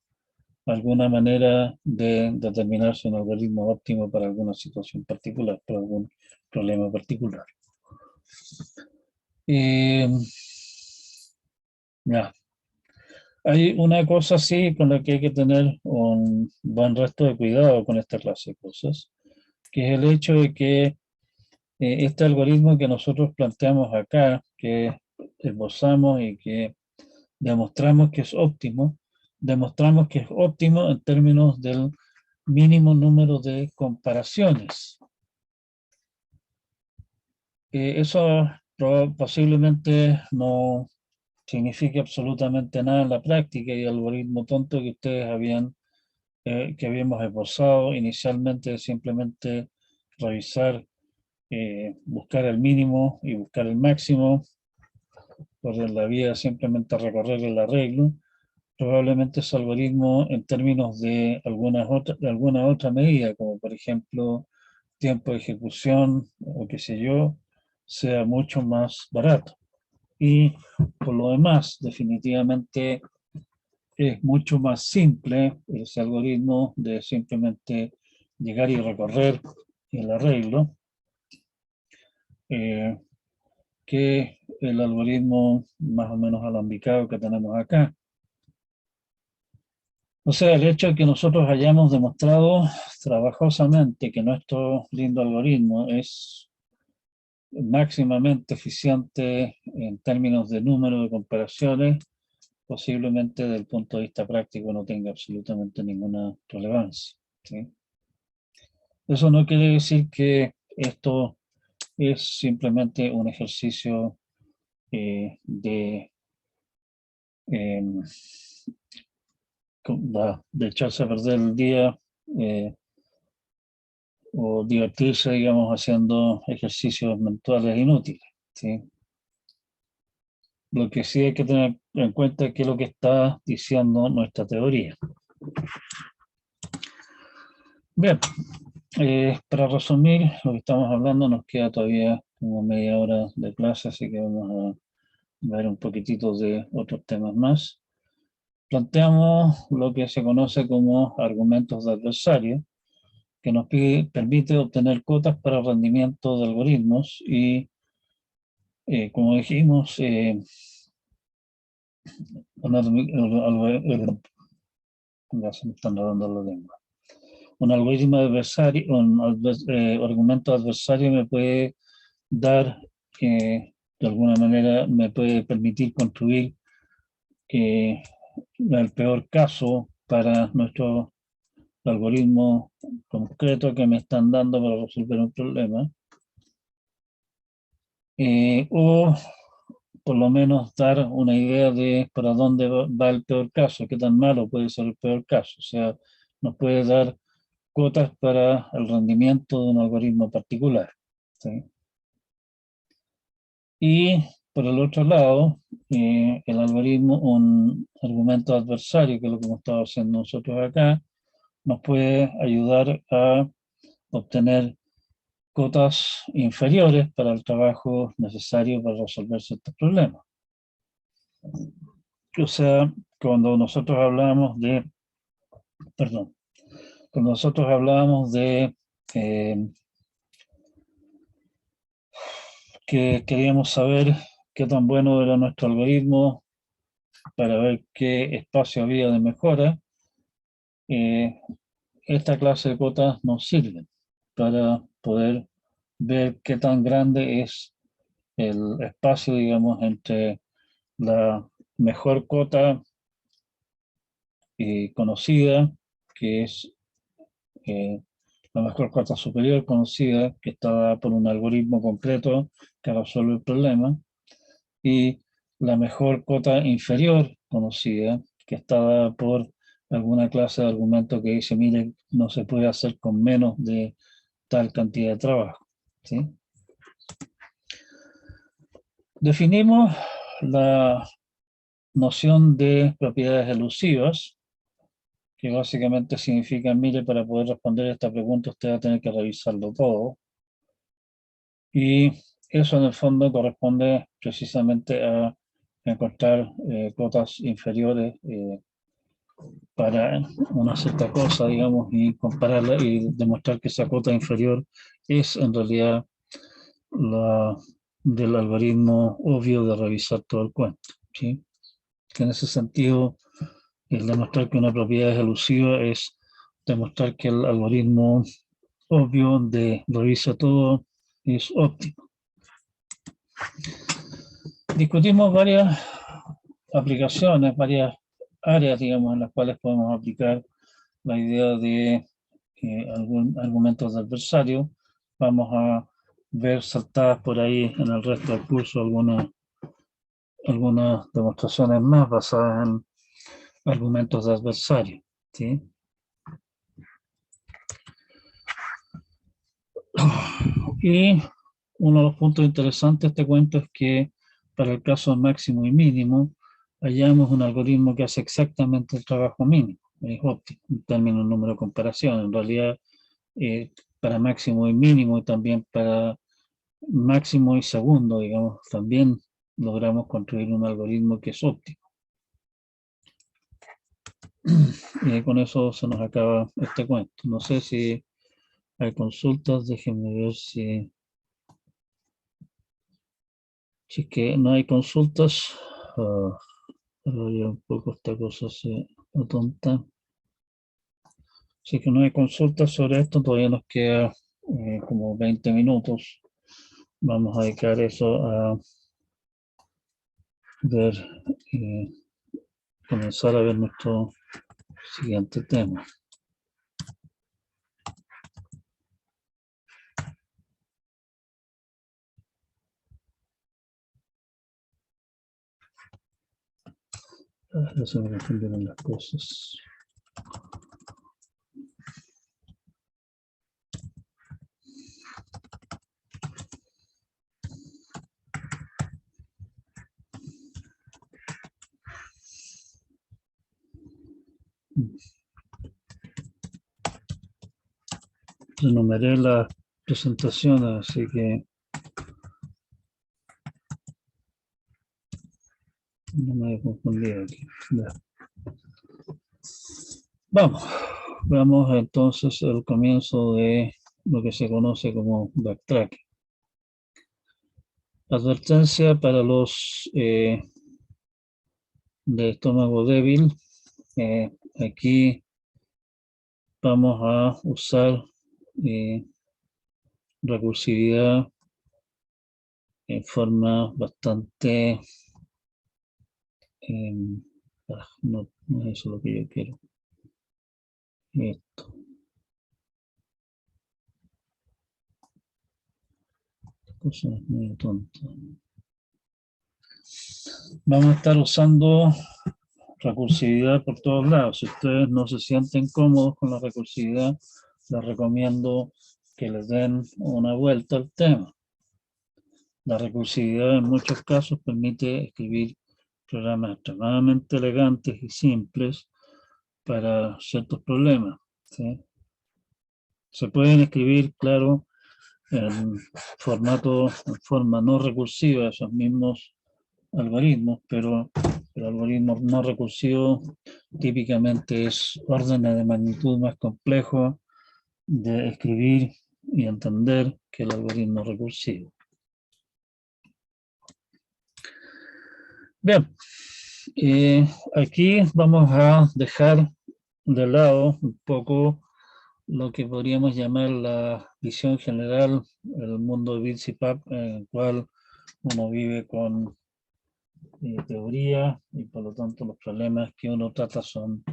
alguna manera de determinar si un algoritmo es óptimo para alguna situación particular, para algún problema particular. Eh, ya. Hay una cosa sí con la que hay que tener un buen resto de cuidado con esta clase de cosas, que es el hecho de que este algoritmo que nosotros planteamos acá, que esbozamos y que demostramos que es óptimo, demostramos que es óptimo en términos del mínimo número de comparaciones. Eso posiblemente no significa absolutamente nada en la práctica y el algoritmo tonto que ustedes que habíamos esbozado inicialmente es simplemente revisar, buscar el mínimo y buscar el máximo, por la vía simplemente recorrer el arreglo. Probablemente ese algoritmo en términos de alguna otra medida, como por ejemplo tiempo de ejecución o qué sé yo, sea mucho más barato. Y por lo demás, definitivamente es mucho más simple ese algoritmo de simplemente llegar y recorrer el arreglo eh, que el algoritmo más o menos alambicado que tenemos acá. O sea, el hecho de que nosotros hayamos demostrado trabajosamente que nuestro lindo algoritmo es máximamente eficiente en términos de número de comparaciones, posiblemente desde el punto de vista práctico no tenga absolutamente ninguna relevancia, ¿sí? Eso no quiere decir que esto es simplemente un ejercicio de, em, de echarse a perder el día o divertirse, digamos, haciendo ejercicios mentales inútiles, ¿sí? Lo que sí hay que tener en cuenta es qué es lo que está diciendo nuestra teoría. Bien, para resumir lo que estamos hablando, nos queda todavía como media hora de clase, así que vamos a ver un poquitito de otros temas más. Planteamos lo que se conoce como argumentos de adversario, que nos permite obtener cotas para rendimiento de algoritmos y, como dijimos, ya se me están rodando la lengua. Un algoritmo adversario, argumento adversario me puede dar, de alguna manera, me puede permitir construir el peor caso para nuestro algoritmo concreto que me están dando para resolver un problema. O por lo menos dar una idea de para dónde va el peor caso, qué tan malo puede ser el peor caso. O sea, nos puede dar cuotas para el rendimiento de un algoritmo particular. ¿Sí? Y por el otro lado, el algoritmo, un argumento adversario, que es lo que hemos estado haciendo nosotros acá, nos puede ayudar a obtener cotas inferiores para el trabajo necesario para resolver ciertos problemas. O sea, cuando nosotros hablamos de, perdón, cuando nosotros hablamos de que queríamos saber qué tan bueno era nuestro algoritmo para ver qué espacio había de mejora, esta clase de cotas nos sirve para poder ver qué tan grande es el espacio, digamos, entre la mejor cota conocida, que es la mejor cota superior conocida, que está dada por un algoritmo concreto que resuelve el problema, y la mejor cota inferior conocida, que está dada por alguna clase de argumento que dice, mire, no se puede hacer con menos de tal cantidad de trabajo. ¿Sí? Definimos la noción de propiedades elusivas, que básicamente significa, mire, para poder responder esta pregunta usted va a tener que revisarlo todo. Y eso en el fondo corresponde precisamente a encontrar cotas inferiores para una cierta cosa, digamos, y compararla y demostrar que esa cota inferior es en realidad la del algoritmo obvio de revisar todo el cuento. ¿Sí? Que en ese sentido, el demostrar que una propiedad es elusiva es demostrar que el algoritmo obvio de revisa todo es óptimo. Discutimos varias aplicaciones, varias áreas, digamos, en las cuales podemos aplicar la idea de algún argumentos de adversario. Vamos a ver saltadas por ahí en el resto del curso algunas demostraciones más basadas en argumentos de adversario. ¿Sí? Y uno de los puntos interesantes de este cuento es que para el caso máximo y mínimo hallamos un algoritmo que hace exactamente el trabajo mínimo, es óptimo, en términos de número de comparación. En realidad, para máximo y mínimo y también para máximo y segundo, digamos, también logramos construir un algoritmo que es óptimo. Y con eso se nos acaba este cuento. No sé si hay consultas, déjenme ver si es que no hay consultas. Pero ya un poco esta cosa se atonta. Si es que no hay consultas sobre esto, todavía nos queda como 20 minutos. Vamos a dedicar eso a ver, comenzar a ver nuestro siguiente tema. Ya se me confundieron las cosas. Enumeré las presentaciones, así que no me he confundido aquí. Ya. Vamos. Veamos entonces el comienzo de lo que se conoce como backtracking. Advertencia para los de estómago débil. Aquí vamos a usar recursividad en forma bastante... no, no es eso lo que yo quiero. Esto. Cosa es medio tonta. Vamos a estar usando recursividad por todos lados. Si ustedes no se sienten cómodos con la recursividad, les recomiendo que les den una vuelta al tema. La recursividad en muchos casos permite escribir programas extremadamente elegantes y simples para ciertos problemas, ¿sí? Se pueden escribir, claro, en forma no recursiva esos mismos algoritmos, pero el algoritmo no recursivo típicamente es órdenes de magnitud más complejo de escribir y entender que el algoritmo recursivo. Bien, aquí vamos a dejar de lado un poco lo que podríamos llamar la visión general del mundo de bits y PAP, en el cual uno vive con teoría y por lo tanto los problemas que uno trata son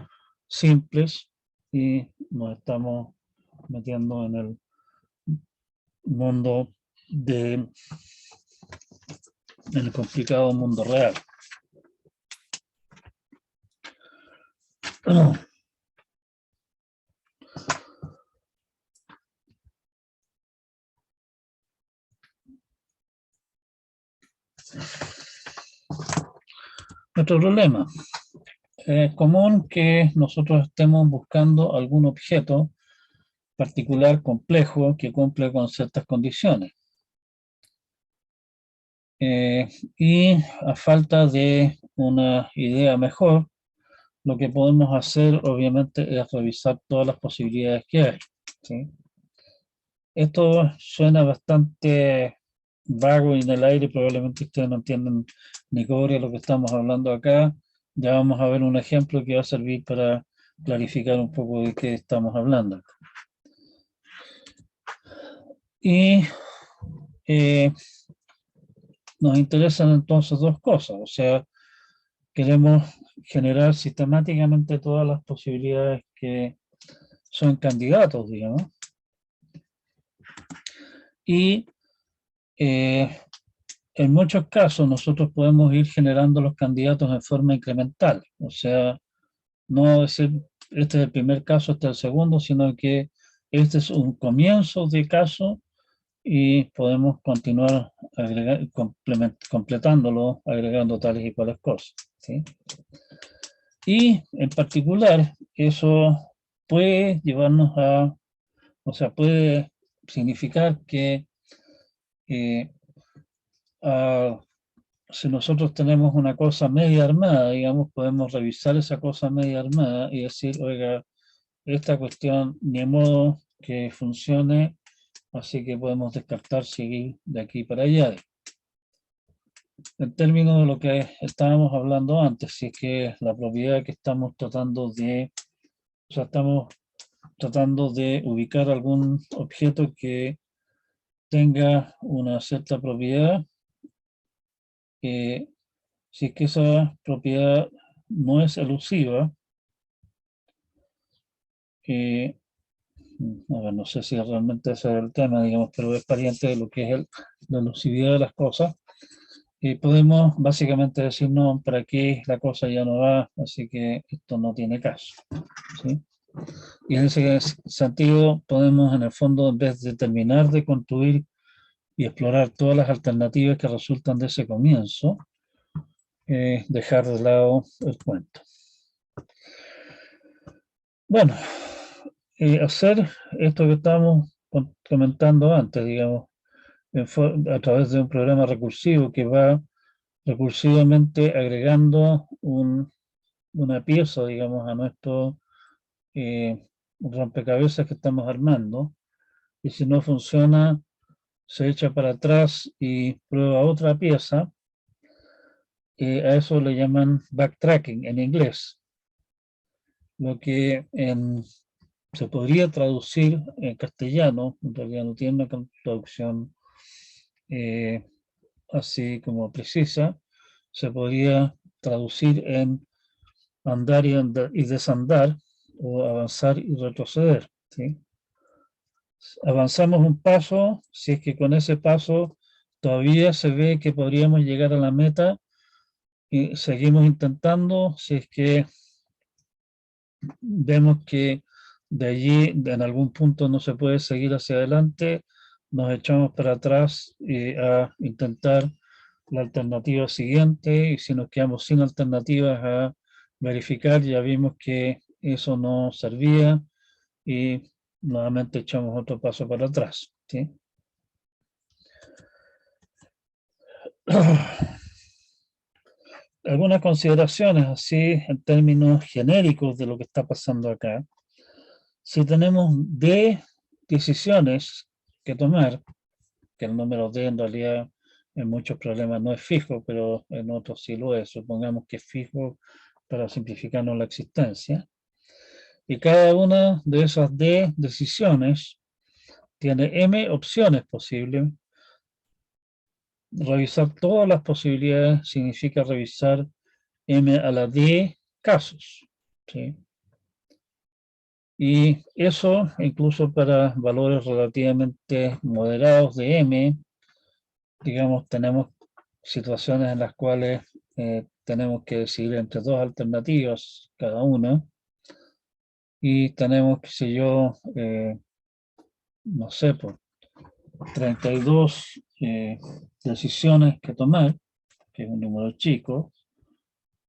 simples y nos estamos metiendo en el mundo en el complicado mundo real. Nuestro problema. Es común que nosotros estemos buscando algún objeto particular complejo que cumple con ciertas condiciones. Y a falta de una idea mejor, lo que podemos hacer obviamente es revisar todas las posibilidades que hay, ¿sí? Esto suena bastante vago y en el aire, probablemente ustedes no entienden ni cobre lo que estamos hablando acá. Ya vamos a ver un ejemplo que va a servir para clarificar un poco de qué estamos hablando. Y nos interesan entonces dos cosas, o sea, queremos generar sistemáticamente todas las posibilidades que son candidatos, digamos, y en muchos casos nosotros podemos ir generando los candidatos en forma incremental, o sea, no decir este es el primer caso, este es el segundo, sino que este es un comienzo de caso y podemos continuar completándolo, agregando tales y cuales cosas, ¿sí? Y en particular, eso puede llevarnos a, o sea, puede significar que si nosotros tenemos una cosa media armada, digamos, podemos revisar esa cosa media armada y decir, oiga, esta cuestión ni modo que funcione, así que podemos descartar seguir de aquí para allá. En términos de lo que estábamos hablando antes, si es que la propiedad que estamos tratando de, o sea, estamos tratando de ubicar algún objeto que tenga una cierta propiedad, si es que esa propiedad no es elusiva, a ver, no sé si realmente ese es el tema, digamos, pero es pariente de lo que es la elusividad de las cosas. Podemos básicamente decir, no, para aquí la cosa ya no va, así que esto no tiene caso, ¿sí? Y en ese sentido podemos, en el fondo, en vez de terminar de construir y explorar todas las alternativas que resultan de ese comienzo, dejar de lado el cuento. Bueno, hacer esto que estábamos comentando antes, digamos, a través de un programa recursivo que va recursivamente agregando una pieza, digamos, a nuestro un rompecabezas que estamos armando, y si no funciona, se echa para atrás y prueba otra pieza. A eso le llaman backtracking en inglés, lo que se podría traducir en castellano, en realidad no tiene una traducción eh, así como precisa, se podría traducir en andar y desandar, o avanzar y retroceder, ¿sí? Avanzamos un paso, si es que con ese paso todavía se ve que podríamos llegar a la meta, y seguimos intentando. Si es que vemos que de allí en algún punto no se puede seguir hacia adelante, nos echamos para atrás a intentar la alternativa siguiente, y si nos quedamos sin alternativas a verificar, ya vimos que eso no servía y nuevamente echamos otro paso para atrás, ¿sí? Algunas consideraciones así en términos genéricos de lo que está pasando acá. Si tenemos D decisiones que tomar, que el número D en realidad en muchos problemas no es fijo, pero en otros sí lo es, supongamos que es fijo para simplificarnos la existencia, y cada una de esas D decisiones tiene M opciones posibles. Revisar todas las posibilidades significa revisar M a la D casos, ¿sí? Y eso, incluso para valores relativamente moderados de M, digamos, tenemos situaciones en las cuales tenemos que decidir entre dos alternativas cada una, y tenemos, qué sé yo, no sé, por 32 decisiones que tomar, que es un número chico.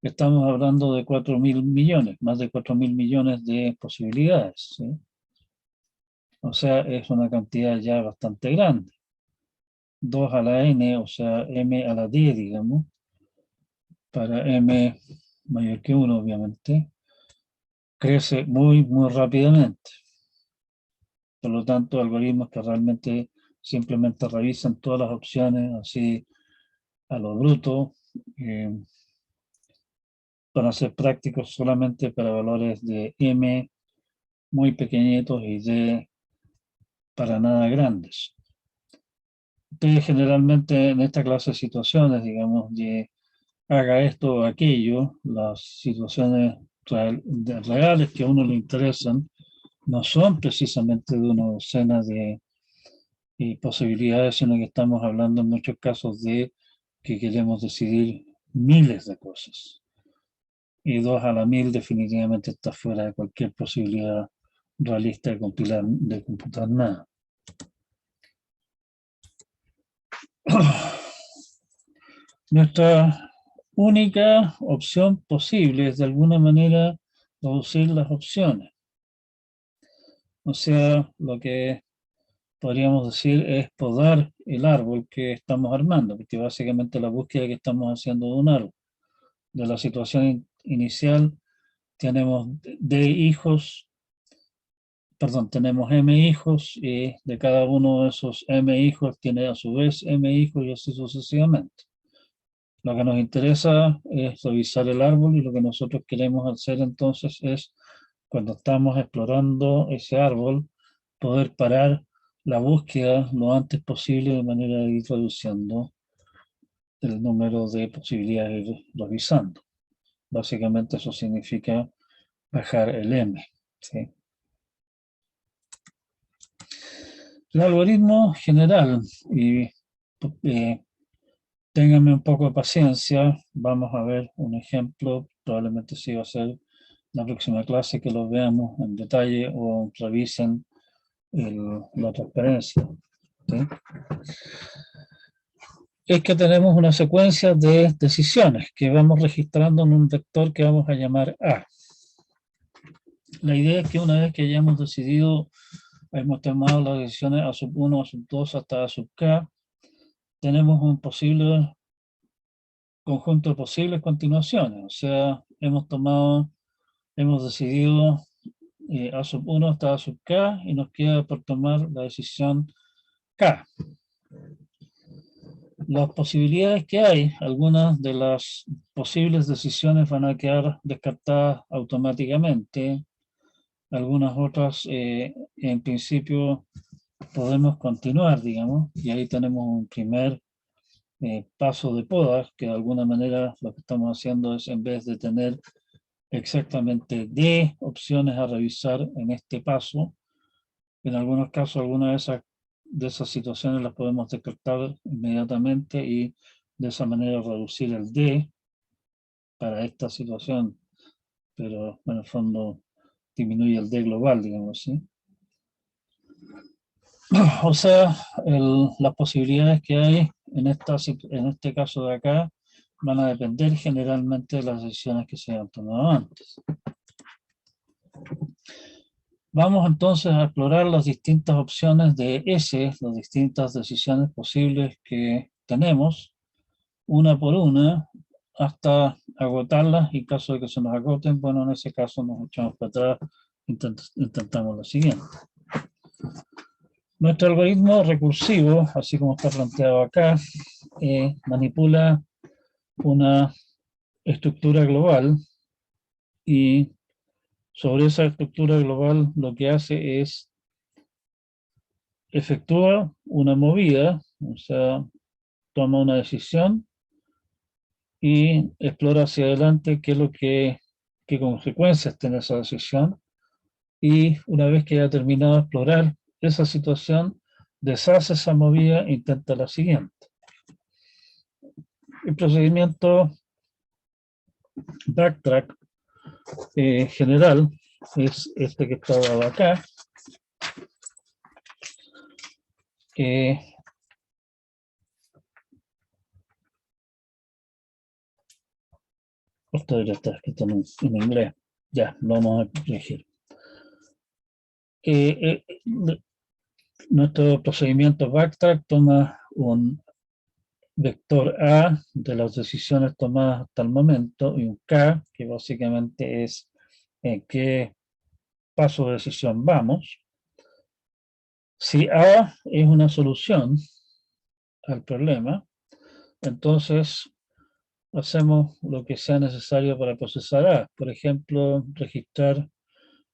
Estamos hablando de 4.000 millones, más de 4.000 millones de posibilidades, ¿sí? O sea, es una cantidad ya bastante grande. 2 a la n, o sea, m a la d, digamos, para m mayor que 1, obviamente, crece muy, muy rápidamente. Por lo tanto, algoritmos que realmente simplemente revisan todas las opciones así a lo bruto, para ser prácticos solamente para valores de m muy pequeñitos y d para nada grandes. Ustedes generalmente en esta clase de situaciones, digamos, de haga esto o aquello, las situaciones reales que a uno le interesan no son precisamente de una docena de posibilidades, sino que estamos hablando en muchos casos de que queremos decidir miles de cosas. Y 2 a la 1000 definitivamente está fuera de cualquier posibilidad realista de computar nada. Nuestra única opción posible es de alguna manera reducir las opciones. O sea, lo que podríamos decir es podar el árbol que estamos armando, porque básicamente la búsqueda que estamos haciendo de un árbol. De la situación inicial tenemos D hijos, perdón, tenemos M hijos, y de cada uno de esos M hijos tiene a su vez M hijos, y así sucesivamente. Lo que nos interesa es revisar el árbol, y lo que nosotros queremos hacer entonces es, cuando estamos explorando ese árbol, poder parar la búsqueda lo antes posible, de manera de ir reduciendo el número de posibilidades de ir revisando. Básicamente eso significa bajar el M, ¿sí? El algoritmo general, y ténganme un poco de paciencia, vamos a ver un ejemplo, probablemente sí va a ser la próxima clase que lo veamos en detalle o revisen la transparencia, ¿sí? Es que tenemos una secuencia de decisiones que vamos registrando en un vector que vamos a llamar A. La idea es que una vez que hayamos decidido, hemos tomado las decisiones A sub 1, A sub 2 hasta A sub K, tenemos un posible conjunto de posibles continuaciones. O sea, hemos decidido A sub 1 hasta A sub K, y nos queda por tomar la decisión K. Las posibilidades que hay, algunas de las posibles decisiones van a quedar descartadas automáticamente, algunas otras en principio podemos continuar, digamos, y ahí tenemos un primer paso de poda, que de alguna manera lo que estamos haciendo es, en vez de tener exactamente D opciones a revisar en este paso, en algunos casos algunas de esas situaciones las podemos descartar inmediatamente y de esa manera reducir el D para esta situación, pero en el fondo disminuye el D global, digamos así. O sea, las posibilidades que hay en este caso de acá van a depender generalmente de las decisiones que se han tomado antes. Vamos entonces a explorar las distintas opciones de S, las distintas decisiones posibles que tenemos, una por una, hasta agotarlas, y en caso de que se nos agoten, bueno, en ese caso nos echamos para atrás, intentamos lo siguiente. Nuestro algoritmo recursivo, así como está planteado acá, manipula una estructura global, y sobre esa estructura global lo que hace es efectúa una movida, o sea, toma una decisión y explora hacia adelante qué consecuencias tiene esa decisión, y una vez que haya terminado de explorar esa situación, deshace esa movida e intenta la siguiente. El procedimiento backtrack general es este que está dado acá. Esto debería estar escrito en inglés. Ya, lo vamos a corregir. Nuestro procedimiento backtrack toma un vector A de las decisiones tomadas hasta el momento y un K, que básicamente es en qué paso de decisión vamos. Si A es una solución al problema, entonces hacemos lo que sea necesario para procesar A. Por ejemplo, registrar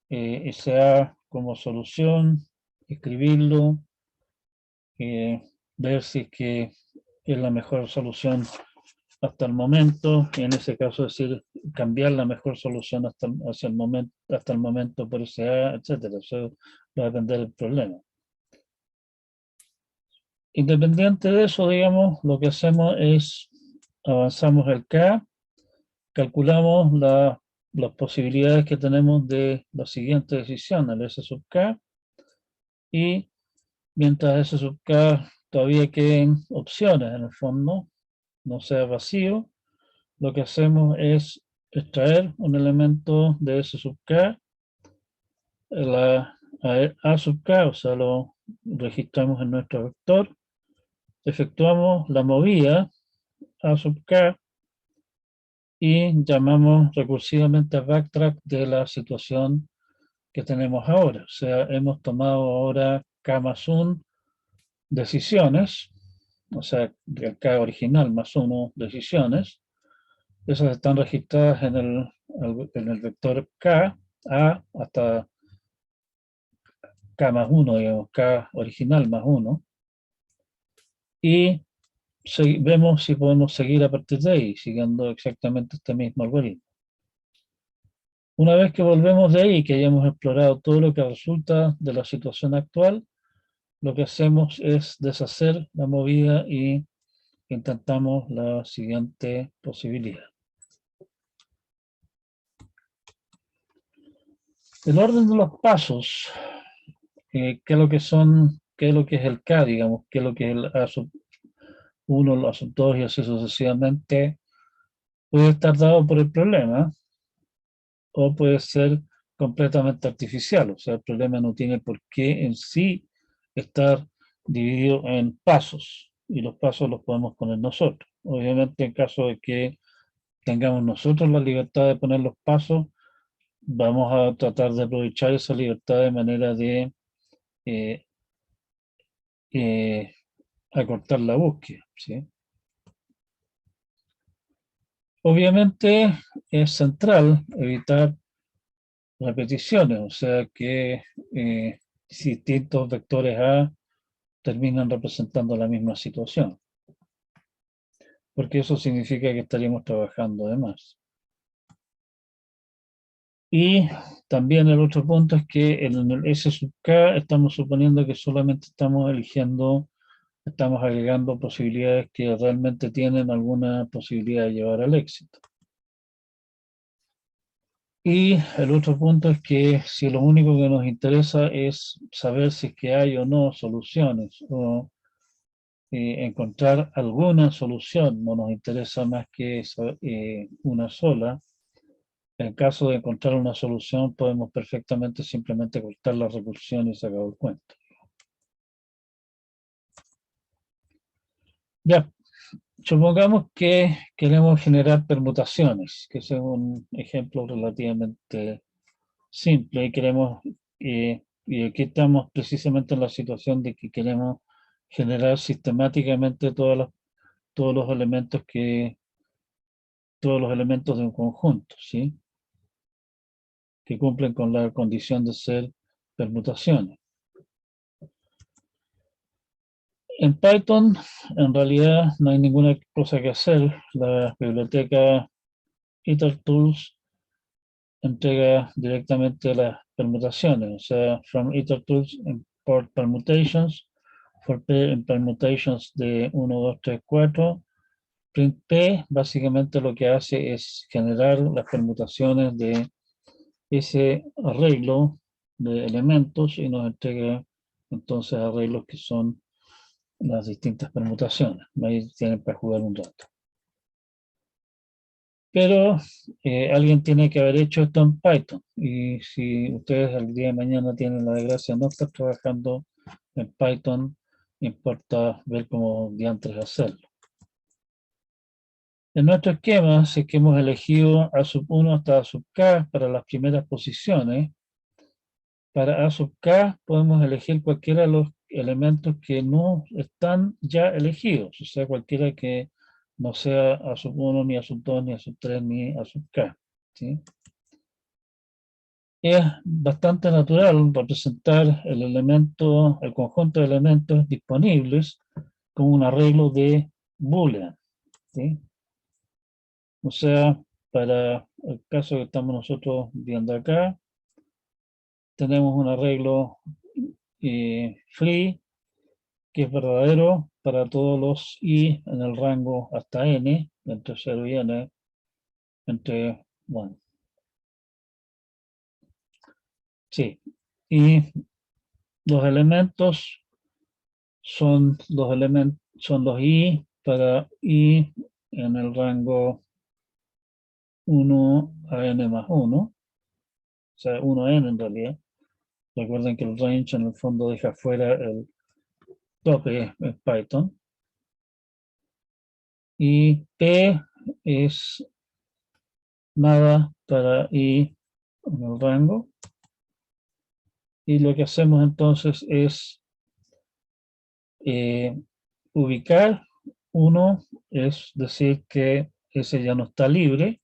ese A como solución, escribirlo, ver si es que es la mejor solución hasta el momento, y en ese caso decir cambiar la mejor solución hasta el momento por ese A, etcétera. Eso va a depender del problema. Independiente de eso, digamos, lo que hacemos es avanzamos el K, calculamos las posibilidades que tenemos de la siguiente decisión, el S sub K, y mientras S sub K todavía queden opciones en el fondo, no sea vacío, lo que hacemos es extraer un elemento de S sub K, A sub K, o sea, lo registramos en nuestro vector, efectuamos la movida A sub K y llamamos recursivamente a backtrack de la situación que tenemos ahora. O sea, hemos tomado ahora K más 1 decisiones, o sea, el K original más 1 decisiones. Esas están registradas en el vector K, A hasta K más 1, digamos, K original más 1. Y vemos si podemos seguir a partir de ahí, siguiendo exactamente este mismo algoritmo. Una vez que volvemos de ahí, que hayamos explorado todo lo que resulta de la situación actual, lo que hacemos es deshacer la movida y intentamos la siguiente posibilidad. El orden de los pasos, qué es lo que es el K, digamos, qué es lo que es el A sub 1, el A sub 2 y así sucesivamente, puede estar dado por el problema o puede ser completamente artificial. O sea, el problema no tiene por qué en sí estar dividido en pasos, y los pasos los podemos poner nosotros. Obviamente, en caso de que tengamos nosotros la libertad de poner los pasos, vamos a tratar de aprovechar esa libertad de manera de eh, eh, acortar la búsqueda, ¿sí? Obviamente es central evitar repeticiones, o sea que si distintos vectores A terminan representando la misma situación, porque eso significa que estaríamos trabajando de más. Y también el otro punto es que en el S sub K estamos suponiendo que solamente estamos eligiendo, estamos agregando posibilidades que realmente tienen alguna posibilidad de llevar al éxito. Y el otro punto es que si lo único que nos interesa es saber si es que hay o no soluciones o encontrar alguna solución, no nos interesa más que una sola. En caso de encontrar una solución, podemos perfectamente simplemente cortar la recursión y se acabó el cuento. Ya, supongamos que queremos generar permutaciones, que es un ejemplo relativamente simple, y queremos, y aquí estamos precisamente en la situación de que queremos generar sistemáticamente todos los elementos todos los elementos de un conjunto, ¿sí? Que cumplen con la condición de ser permutaciones. En Python, en realidad, no hay ninguna cosa que hacer. La biblioteca itertools entrega directamente las permutaciones, o sea, from itertools import permutations, for P en permutations de 1, 2, 3, 4. Print P básicamente lo que hace es generar las permutaciones de ese arreglo de elementos y nos entrega entonces arreglos que son las distintas permutaciones. Ahí tienen para jugar un rato. Pero alguien tiene que haber hecho esto en Python. Y si ustedes el día de mañana tienen la desgracia de no estar trabajando en Python, importa ver cómo diantres hacerlo. En nuestro esquema, si es que hemos elegido A sub 1 hasta A sub K para las primeras posiciones, para A sub K podemos elegir cualquiera de los elementos que no están ya elegidos, o sea, cualquiera que no sea A sub 1, ni A sub 2, ni A sub 3, ni A sub K, ¿sí? Es bastante natural representar el elemento, el conjunto de elementos disponibles con un arreglo de Boolean, ¿sí? O sea, para el caso que estamos nosotros viendo acá, tenemos un arreglo free que es verdadero para todos los i en el rango hasta n, entre 0 y n, entre, bueno, sí. Y los elementos son los i para i en el rango 1 a n más 1, o sea, 1 a n en realidad. Recuerden que el range en el fondo deja fuera el tope en Python. Y p es nada para i en el rango. Y lo que hacemos entonces es ubicar 1, es decir que ese ya no está libre,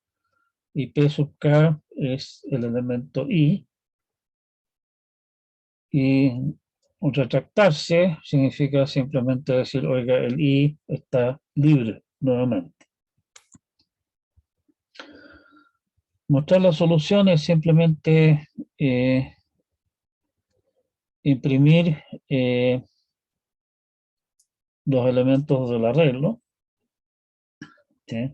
y P sub K es el elemento I, y retractarse significa simplemente decir, oiga, el I está libre nuevamente. Mostrar la solución es simplemente imprimir los elementos del arreglo, ¿sí?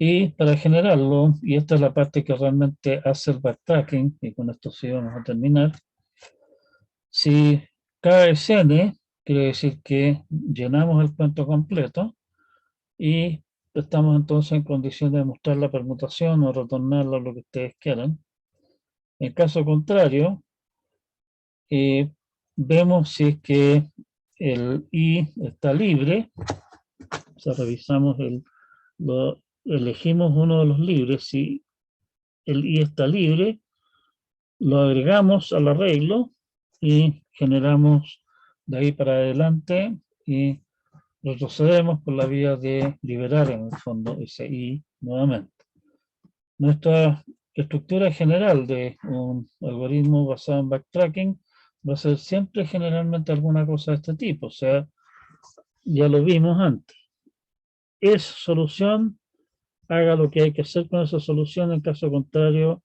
Y para generarlo, y esta es la parte que realmente hace el backtracking, y con esto sí vamos a terminar, si K es n, quiere decir que llenamos el cuento completo y estamos entonces en condición de mostrar la permutación o retornarla lo que ustedes quieran. En caso contrario, vemos si es que el i está libre, o sea, revisamos elegimos uno de los libres, si el i está libre, lo agregamos al arreglo y generamos de ahí para adelante y retrocedemos por la vía de liberar en el fondo ese i nuevamente. Nuestra estructura general de un algoritmo basado en backtracking va a ser siempre generalmente alguna cosa de este tipo, o sea, ya lo vimos antes. Es solución, haga lo que hay que hacer con esa solución, en caso contrario,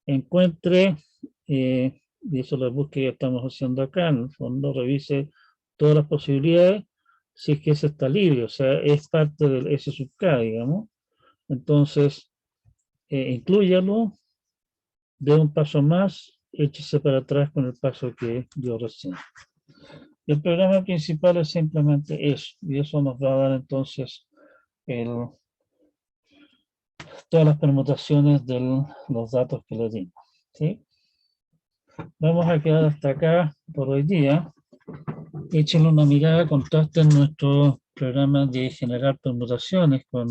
encuentre, y eso es la búsqueda que estamos haciendo acá, en el fondo, revise todas las posibilidades, si es que ese está libre, o sea, es parte del S sub K, digamos. Entonces, inclúyalo, dé un paso más, échese para atrás con el paso que dio recién. El programa principal es simplemente eso, y eso nos va a dar entonces todas las permutaciones de los datos que le dimos. ¿Sí? Vamos a quedar hasta acá por hoy día. Échenle una mirada, contrasten nuestro programa de generar permutaciones con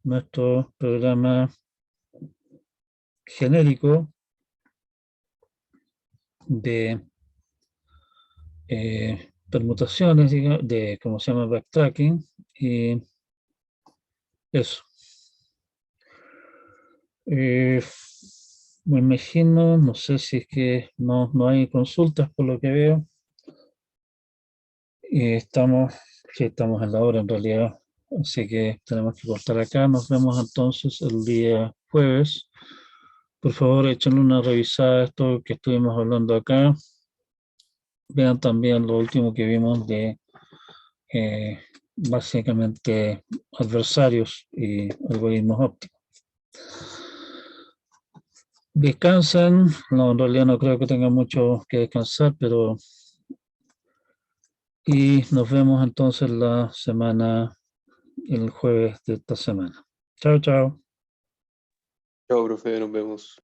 nuestro programa genérico de permutaciones, digamos, de cómo se llama backtracking, y eso. Me imagino, no sé si es que no hay consultas por lo que veo. Estamos en la hora en realidad, así que tenemos que cortar acá. Nos vemos entonces el día jueves. Por favor, échenle una revisada a esto que estuvimos hablando acá. Vean también lo último que vimos de básicamente adversarios y algoritmos óptimos. Descansen. No, en realidad no creo que tengan mucho que descansar, pero y nos vemos entonces el jueves de esta semana. Chao, chao. Chao, profe, nos vemos.